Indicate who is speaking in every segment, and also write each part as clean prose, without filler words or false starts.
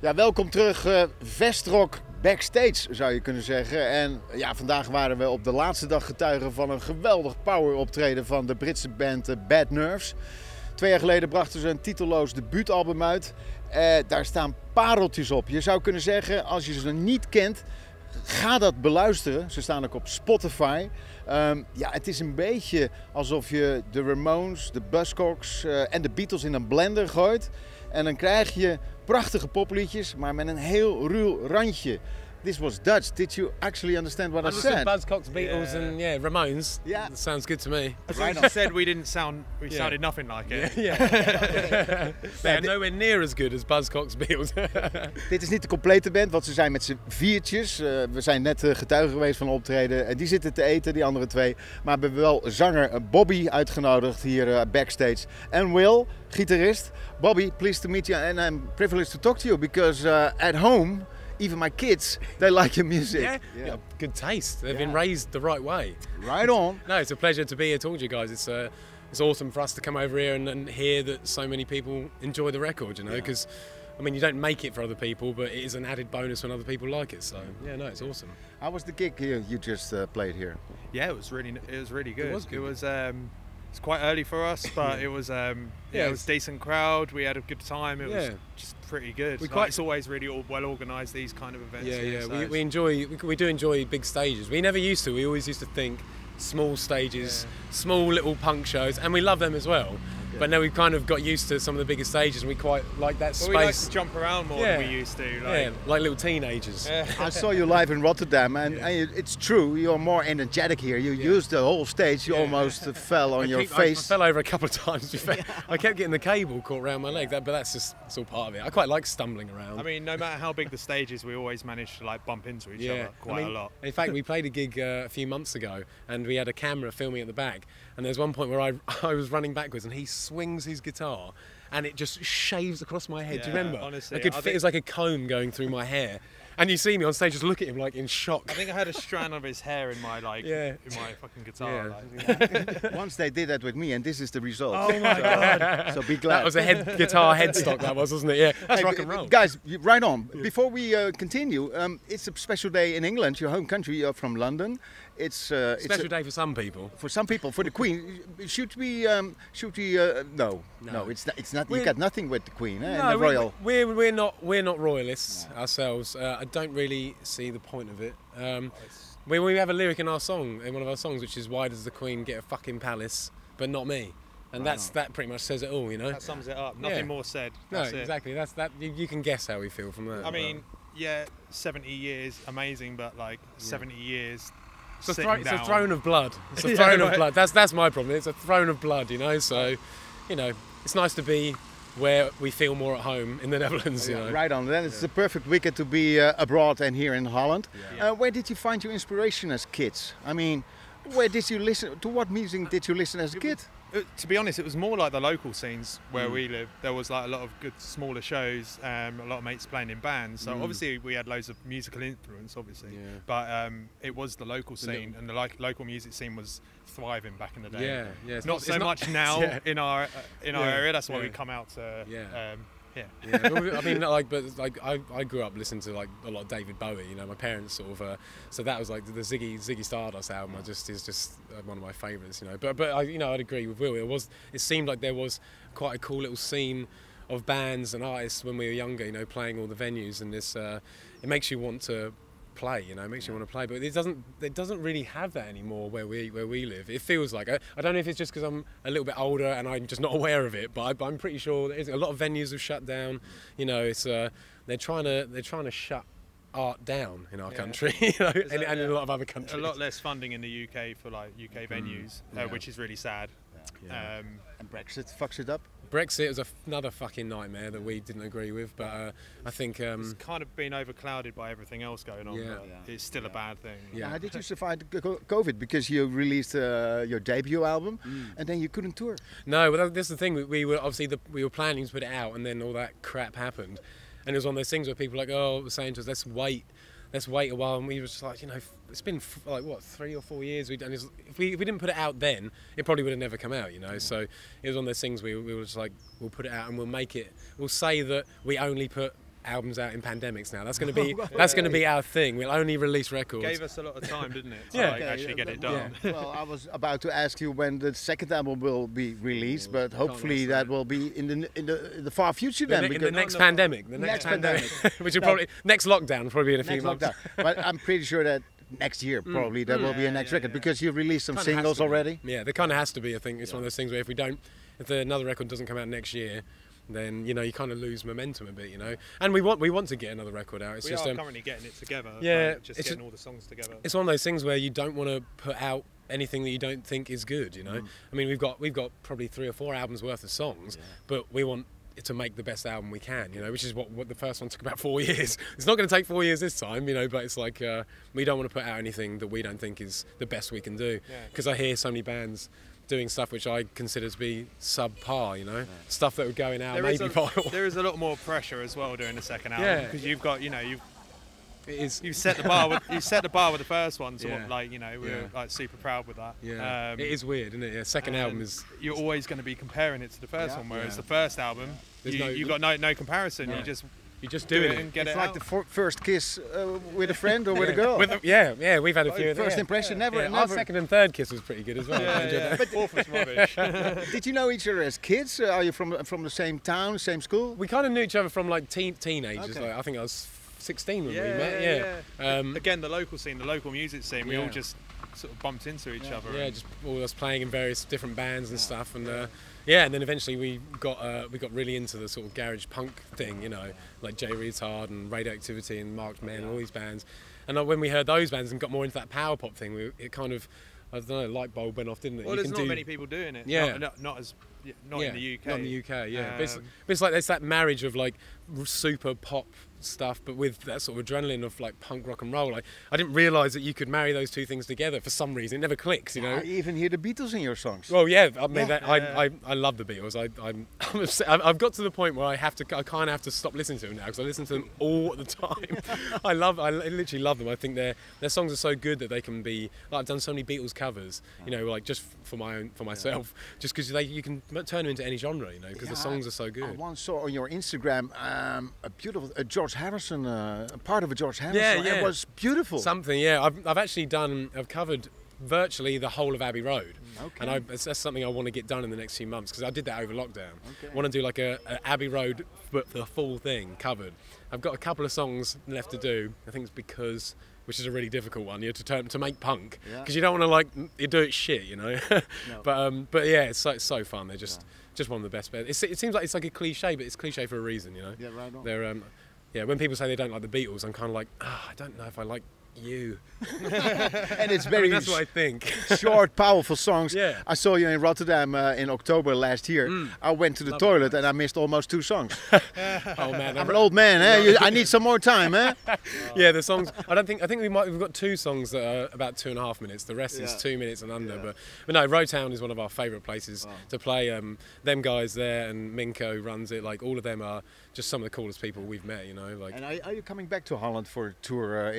Speaker 1: Ja, welkom terug, VESTROCK backstage zou je kunnen zeggen. En ja, vandaag waren we op de laatste dag getuigen van een geweldig power optreden van de Britse band Bad Nerves. 2 jaar geleden brachten ze een titelloos debuutalbum uit. Daar staan pareltjes op. Je zou kunnen zeggen, als je ze niet kent, ga dat beluisteren. Ze staan ook op Spotify. Ja, het is een beetje alsof je de Ramones, de Buzzcocks en de Beatles in een blender gooit. En dan krijg je prachtige popliedjes, maar met een heel ruw randje. This was Dutch. Did you actually understand what I said?
Speaker 2: Buzzcocks, Beatles, and Ramones.
Speaker 1: Yeah,
Speaker 2: that sounds good to me.
Speaker 3: As I said, we sounded nothing like it.
Speaker 2: They're nowhere near as good as Buzzcocks, Beatles.
Speaker 1: Dit is niet de complete band, want ze zijn met z'n viertjes. We zijn net getuigen geweest van een optreden. Die zitten te eten, die andere 2. Maar we hebben wel zanger Bobby uitgenodigd hier backstage. En Will, gitarist. Bobby, pleased to meet you and I'm privileged to talk to you because at home, even my kids, they like your music.
Speaker 2: Yeah. Good taste. They've been raised the right way.
Speaker 1: Right on.
Speaker 2: No, it's a pleasure to be here talking to you guys. It's awesome for us to come over here and hear that so many people enjoy the record, you know, because I mean, you don't make it for other people, but it is an added bonus when other people like it. So yeah, no, it's awesome.
Speaker 1: How was the gig you just played here?
Speaker 3: Yeah, it was really good.
Speaker 2: It was good.
Speaker 3: It's quite early for us, but it was it was a decent crowd. We had a good time. It was just pretty good. It's always really well organised, these kind of events.
Speaker 2: We do enjoy big stages. We never used to. We always used to think small stages, small little punk shows, and we love them as well. Okay. But now we've kind of got used to some of the bigger stages, and we quite like that space.
Speaker 3: We like to jump around more than we used to.
Speaker 2: Like little teenagers.
Speaker 1: I saw you live in Rotterdam, and it's true, you're more energetic here. You used the whole stage, you almost fell on your face.
Speaker 2: I fell over a couple of times. I kept getting the cable caught around my leg, but it's all part of it. I quite like stumbling around.
Speaker 3: I mean, no matter how big the stage is, we always manage to like bump into each other quite a lot.
Speaker 2: In fact, we played a gig a few months ago, and we had a camera filming at the back, and there's one point where I was running backwards, and he swings his guitar and it just shaves across my head. Do you remember?
Speaker 3: Honestly,
Speaker 2: it was like a comb going through my hair. And you see me on stage, just look at him like in shock.
Speaker 3: I think I had a strand of his hair in my in my fucking guitar.
Speaker 1: Once they did that with me, and this is the result.
Speaker 3: Oh my god!
Speaker 1: So be glad.
Speaker 2: That was a guitar headstock, that was, wasn't it? Yeah, that's rock and roll.
Speaker 1: Guys, right on. Before we continue, it's a special day in England, your home country. You're from London. It's a
Speaker 2: special day for some people.
Speaker 1: For some people, for the Queen. Should we? No. It's not. You got nothing with the Queen,
Speaker 2: no,
Speaker 1: and the royal.
Speaker 2: We're not royalists ourselves. I don't really see the point of it. We have a lyric in one of our songs, which is "Why does the Queen get a fucking palace, but not me?" And that pretty much says it all, you know.
Speaker 3: That sums it up. Nothing more said.
Speaker 2: That's exactly. That's that. You can guess how we feel from that.
Speaker 3: I mean, 70 years, amazing, but like 70 years.
Speaker 2: It's a throne of blood. It's a throne of blood. That's my problem. It's a throne of blood, you know. So, you know, it's nice to be where we feel more at home in the Netherlands. You know.
Speaker 1: Right on. Then it's the perfect weekend to be abroad and here in Holland. Where did you find your inspiration as kids? I mean, where did you listen? To what music did you listen as a kid?
Speaker 3: To be honest, it was more like the local scenes where we live. There was like a lot of good smaller shows, a lot of mates playing in bands. So obviously we had loads of musical influence, obviously. Yeah. But it was the local scene, and the local music scene was thriving back in the day.
Speaker 2: Yeah.
Speaker 3: Not so much now in our area. That's why we come out to.
Speaker 2: I mean, I grew up listening to like a lot of David Bowie. You know, my parents sort of. So that was like the Ziggy Stardust album. Is just one of my favourites. You know, but I'd agree with Will. It seemed like there was quite a cool little scene of bands and artists when we were younger. You know, playing all the venues, and this it makes you want to play, you know, it makes you want to play, but it doesn't really have that anymore where we live. It feels like, I don't know if it's just because I'm a little bit older and I'm just not aware of it, but I'm pretty sure a lot of venues have shut down. You know, it's they're trying to shut art down in our country, you know, and in a lot of other countries.
Speaker 3: A lot less funding in the UK for like UK venues, which is really sad.
Speaker 1: And Brexit fucks it up.
Speaker 2: Brexit was another fucking nightmare that we didn't agree with, but I think
Speaker 3: it's kind of been overclouded by everything else going on. But it's still a bad thing.
Speaker 1: Yeah. How did you survive COVID? Because you released your debut album, and then you couldn't tour.
Speaker 2: No, but this is the thing. We were obviously we were planning to put it out, and then all that crap happened, and it was one of those things where people were like, oh, were saying to us, let's wait a while, and we were just like, you know, it's been like what, 3 or 4 years we've done this. If we didn't put it out then, it probably would have never come out, you know. So it was one of those things we were just like, we'll put it out and we'll say that we only put albums out in pandemics now. That's going to be our thing. We'll only release records.
Speaker 3: Gave us a lot of time, didn't it? To actually get it done.
Speaker 1: Yeah. Well, I was about to ask you when the second album will be released, but hopefully that will be in the far future then.
Speaker 2: In the next pandemic. The next pandemic. Which will probably next lockdown, probably in a few months.
Speaker 1: But I'm pretty sure that next year probably there will be a next record because you released some singles already.
Speaker 2: Yeah, there kind of has to be. I think it's one of those things where if another record doesn't come out next year, then you kind of lose momentum a bit, And we want to get another record out.
Speaker 3: We are currently getting it together.
Speaker 2: Yeah,
Speaker 3: just getting all the songs together.
Speaker 2: It's one of those things where you don't want to put out anything that you don't think is good. I mean, we've got probably 3 or 4 albums worth of songs, but we want to make the best album we can, which is what the first one took about 4 years. It's not going to take 4 years this time, but it's like we don't want to put out anything that we don't think is the best we can do, because I hear so many bands doing stuff which I consider to be subpar, stuff that would go in our maybe file.
Speaker 3: There is a lot more pressure as well during the second album, because you've got, you set the bar with the first one, so we're like super proud with that.
Speaker 2: Yeah, it is weird, isn't it? Yeah, second album is.
Speaker 3: You're always going to be comparing it to the first one, whereas the first album, you've got no comparison.
Speaker 2: No.
Speaker 3: You
Speaker 2: just do it
Speaker 3: and get
Speaker 1: it's
Speaker 3: it
Speaker 1: like
Speaker 3: out.
Speaker 1: the first kiss with a friend or with a girl.
Speaker 2: We've had a few.
Speaker 1: First impression, never.
Speaker 2: Our second and third kiss was pretty good as well.
Speaker 3: But fourth was rubbish.
Speaker 1: Did you know each other as kids? Are you from the same town, same school?
Speaker 2: We kind of knew each other from like teenagers.
Speaker 1: Okay.
Speaker 2: Like, I think I was 16 when we met.
Speaker 3: Again, the local scene, the local music scene, we all just sort of bumped into each other.
Speaker 2: Yeah, just all of us playing in various different bands and stuff, and and then eventually we got really into the sort of garage punk thing, like Jay Retard and Radioactivity and Marked Men and all these bands. And when we heard those bands and got more into that power pop thing, it kind of, I don't know, light bulb went off, didn't it?
Speaker 3: Well, there's not many people doing it.
Speaker 2: Yeah.
Speaker 3: Not in the UK.
Speaker 2: Not in the UK, yeah. But it's like there's that marriage of like super pop stuff, but with that sort of adrenaline of like punk rock and roll. Like, I didn't realise that you could marry those two things together for some reason. It never clicks,
Speaker 1: I even hear the Beatles in your songs.
Speaker 2: Well, yeah, I mean, I love the Beatles. I've got to the point where I kind of have to stop listening to them now because I listen to them all the time. I literally love them. I think their songs are so good that they can be. Like, I've done so many Beatles covers, like just for myself, just because you can turn them into any genre, because the songs are so good.
Speaker 1: I once saw on your Instagram a beautiful George Harrison, part of a George Harrison.
Speaker 2: Yeah.
Speaker 1: It was beautiful.
Speaker 2: Something, yeah. I've covered virtually the whole of Abbey Road, and that's something I want to get done in the next few months because I did that over lockdown. I want to do like a Abbey Road, but the full thing covered. I've got a couple of songs left to do. I think it's Because, which is a really difficult one, to make punk, because you don't want to you do it shit, No. But yeah, it's so fun. They're just one of the best bands. It seems like it's like a cliche, but it's cliche for a reason,
Speaker 1: Yeah, right on.
Speaker 2: They're when people say they don't like the Beatles, I'm kind of like, I don't know if I like you.
Speaker 1: And it's very
Speaker 2: that's what I think.
Speaker 1: short, powerful songs.
Speaker 2: Yeah.
Speaker 1: I saw you in Rotterdam in October last year. I went to the toilet and I missed almost 2 songs.
Speaker 2: Oh man,
Speaker 1: I'm an old man, I need some more time,
Speaker 2: Yeah, the songs. I think we've got 2 songs that are about 2.5 minutes. The rest is 2 minutes and under. But no, Rotown is one of our favourite places to play. Them guys there and Minko runs it. Like, all of them are just some of the coolest people we've met. Like. And
Speaker 1: are you coming back to Holland for a tour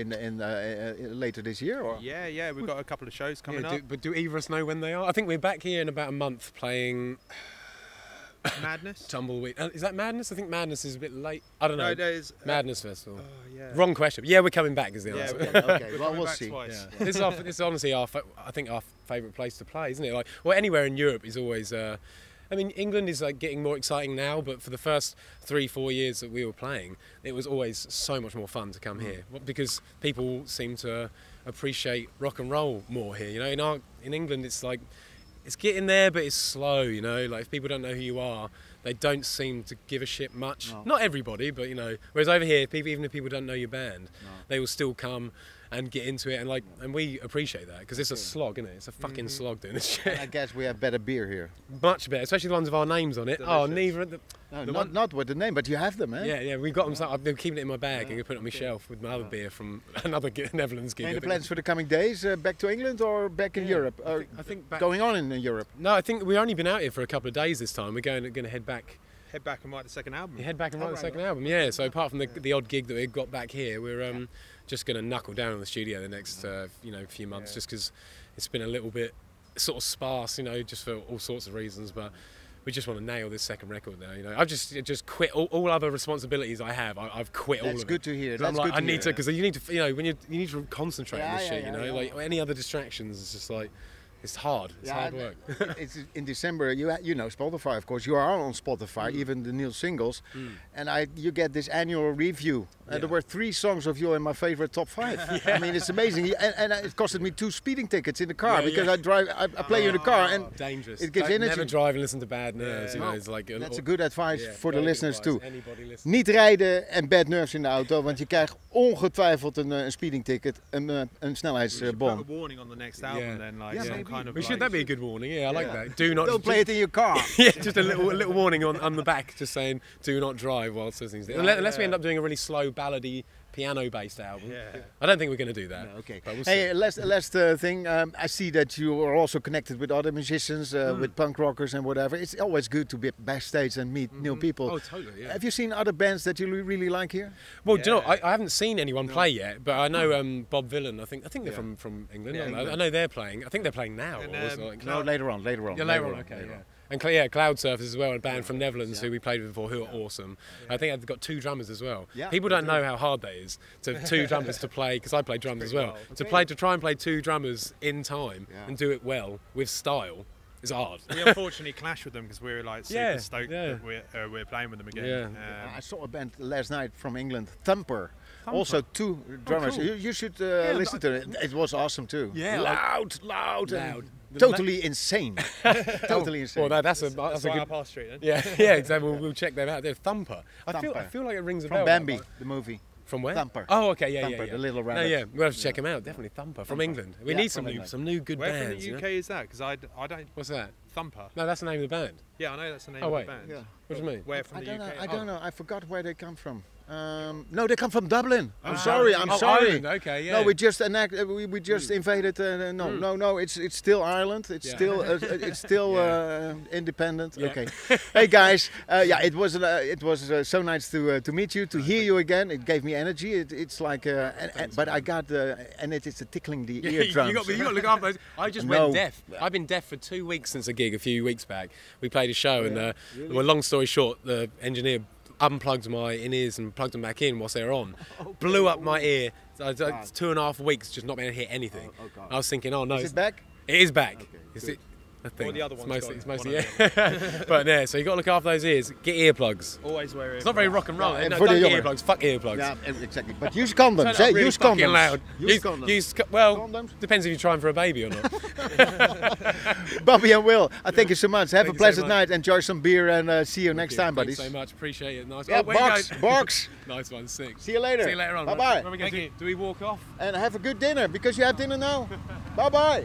Speaker 1: later this year? Or?
Speaker 3: Yeah, we've got a couple of shows coming up.
Speaker 2: But do either of us know when they are? I think we're back here in about a month playing
Speaker 3: Madness?
Speaker 2: Tumbleweed. Is that Madness? I think Madness is a bit late. I don't know.
Speaker 3: No, there's
Speaker 2: Madness Festival. Wrong question. Yeah, we're coming back is the answer.
Speaker 1: Okay, well, we'll see.
Speaker 2: This is honestly our favourite place to play, isn't it? Like, well, anywhere in Europe is always. I mean, England is like getting more exciting now, but for the first 3-4 years that we were playing, it was always so much more fun to come here because people seem to appreciate rock and roll more here. In England, it's like it's getting there, but it's slow. Like, if people don't know who you are, they don't seem to give a shit much. No. Not everybody, but Whereas over here, even if people don't know your band, they will still come and get into it, and we appreciate that because it's a slog, isn't it? It's a fucking slog doing this shit.
Speaker 1: And I guess we have better beer here.
Speaker 2: Much better, especially the ones with our names on it.
Speaker 3: Delicious.
Speaker 2: Oh, neither.
Speaker 1: Not with the name, but you have them, eh?
Speaker 2: Yeah, we got them. I've been keeping it in my bag and put it on my shelf with my other beer from another Netherlands gig.
Speaker 1: Any plans for the coming days? Back to England or back in Europe?
Speaker 2: I think back.
Speaker 1: Going on in Europe.
Speaker 2: No, I think we've only been out here for a couple of days this time. We're going to head back.
Speaker 3: Head back and write the second album.
Speaker 2: Head back and write the second album. Yeah. So apart from the odd gig that we got back here, we're just going to knuckle down on the studio the next few months, just because it's been a little bit sort of sparse, just for all sorts of reasons. But we just want to nail this second record now. You know, I've just quit all other responsibilities I have. I've quit all of it.
Speaker 1: That's good to hear.
Speaker 2: I'm
Speaker 1: That's
Speaker 2: like,
Speaker 1: good to
Speaker 2: I need
Speaker 1: hear.
Speaker 2: to, because you need to, you know, when you need to concentrate on this shit. You know,
Speaker 1: yeah.
Speaker 2: like any other distractions, it's just like. It's hard. It's hard work.
Speaker 1: It's in December. You know Spotify, of course. You are on Spotify, even the new singles, and you get this annual review. There were 3 songs of you in my favorite top 5. I mean, it's amazing. And it costed me 2 speeding tickets in the car because I play in the car and
Speaker 2: dangerous.
Speaker 1: it gives energy.
Speaker 2: Never drive and listen to Bad Nerves. You know, it's like
Speaker 1: that's a good advice for the listeners too.
Speaker 2: Anybody
Speaker 1: Niet rijden en Bad Nerves in de auto, want je krijgt ongetwijfeld een speeding ticket, een snelheidsbon.
Speaker 3: Put a warning on the next album then, like some kind of.
Speaker 2: That be a good warning? Yeah, I like that. Don't
Speaker 1: play it in your car.
Speaker 2: Yeah, just a little warning on the back, just saying do not drive whilst listening to it. Unless we end up doing a really slow ballady piano-based album. I don't think we're going to do that.
Speaker 1: No, okay.
Speaker 2: But we'll
Speaker 1: hey, last thing. I see that you are also connected with other musicians, with punk rockers and whatever. It's always good to be backstage and meet new people.
Speaker 2: Oh, totally. Yeah.
Speaker 1: Have you seen other bands that you really like here?
Speaker 2: Well, do you know, I haven't seen anyone play yet, but I know Bob Villan. I think they're from England.
Speaker 1: Yeah,
Speaker 2: I know they're playing. I think they're playing now.
Speaker 1: No, later on.
Speaker 2: Yeah, later on. Okay, yeah. And Cloud Surfers as well, a band from Netherlands who we played with before, who are awesome. I think they've got 2 drummers as well.
Speaker 1: Yeah,
Speaker 2: People don't know how hard that is to have 2 drummers to play, because I play drums as well.
Speaker 3: Wild.
Speaker 2: To try and play 2 drummers in time and do it well with style is hard.
Speaker 3: We unfortunately clashed with them because we were like super stoked that we're playing with them again.
Speaker 1: I saw a band last night from England, Thumper. Also 2 drummers.
Speaker 2: Cool.
Speaker 1: You should listen to it. It was awesome too.
Speaker 2: Yeah,
Speaker 1: loud. And totally insane. Totally insane.
Speaker 2: Well, that's a
Speaker 3: That's
Speaker 2: good.
Speaker 3: up our street then.
Speaker 2: Yeah, exactly. We'll check them out. They're Thumper. I feel like it rings a bell.
Speaker 1: From Bambi, the movie.
Speaker 2: From where?
Speaker 1: Thumper.
Speaker 2: Oh, okay, yeah,
Speaker 1: Thumper,
Speaker 2: yeah.
Speaker 1: the little rabbit.
Speaker 2: No, yeah, we'll have to check them out. Definitely Thumper from England. We need some new good
Speaker 3: Where
Speaker 2: bands.
Speaker 3: from the UK is that? Because I don't.
Speaker 2: What's that?
Speaker 3: Thumper.
Speaker 2: No, that's the name of the band.
Speaker 3: Yeah, I know that's the name
Speaker 2: Oh,
Speaker 3: of
Speaker 2: wait.
Speaker 3: the band.
Speaker 1: Yeah.
Speaker 2: What do you mean?
Speaker 3: Where from the UK?
Speaker 1: I don't know. I forgot where they come from. No, they come from Dublin. I'm
Speaker 2: sorry.
Speaker 1: sorry.
Speaker 2: Ireland, okay, yeah.
Speaker 1: No, we just we just invaded. No. It's still Ireland. It's still independent.
Speaker 2: Yeah.
Speaker 1: Okay. Hey guys, it was so nice to meet you, to hear you again. It gave me energy. It's like, but I got and it is tickling the eardrums.
Speaker 2: You got to look after those. I just went deaf. I've been deaf for 2 weeks since a gig a few weeks back. We played a show and well, long story short, the engineer unplugged my in-ears and plugged them back in whilst they were on. Blew up my ear. 2.5 weeks just not being able to hear anything. I was thinking, oh no.
Speaker 1: Is it back?
Speaker 2: It is back.
Speaker 1: Okay,
Speaker 2: Is it? I think.
Speaker 3: Or the other one's
Speaker 2: it's
Speaker 3: got
Speaker 2: mostly
Speaker 3: it.
Speaker 2: yeah. But yeah, so you got to look after those ears. Get earplugs.
Speaker 3: Always wear it.
Speaker 2: It's not very rock and roll.
Speaker 1: and
Speaker 2: No,
Speaker 1: for
Speaker 2: don't
Speaker 1: the
Speaker 2: get
Speaker 1: younger.
Speaker 2: earplugs. Fuck earplugs.
Speaker 1: Yeah, exactly. But use condoms.
Speaker 2: Turn it up really
Speaker 1: Use
Speaker 2: fucking
Speaker 1: condoms.
Speaker 2: loud.
Speaker 1: Use condoms.
Speaker 2: Well,
Speaker 1: Condoms?
Speaker 2: depends if you're trying for a baby or not.
Speaker 1: Bobby and Will, I thank you so much. Have
Speaker 2: Thank
Speaker 1: a
Speaker 2: you so
Speaker 1: pleasant
Speaker 2: much.
Speaker 1: night. Enjoy some beer and see you next time, buddies.
Speaker 2: Thanks so much. Appreciate it. Nice.
Speaker 1: Yeah,
Speaker 2: where you
Speaker 1: box,
Speaker 2: going?
Speaker 1: box.
Speaker 2: Nice one. Sick.
Speaker 1: See you later.
Speaker 2: See you later on.
Speaker 1: Bye bye.
Speaker 2: Where are we going? Do we walk off?
Speaker 1: And have a good dinner because you have dinner now. Bye bye.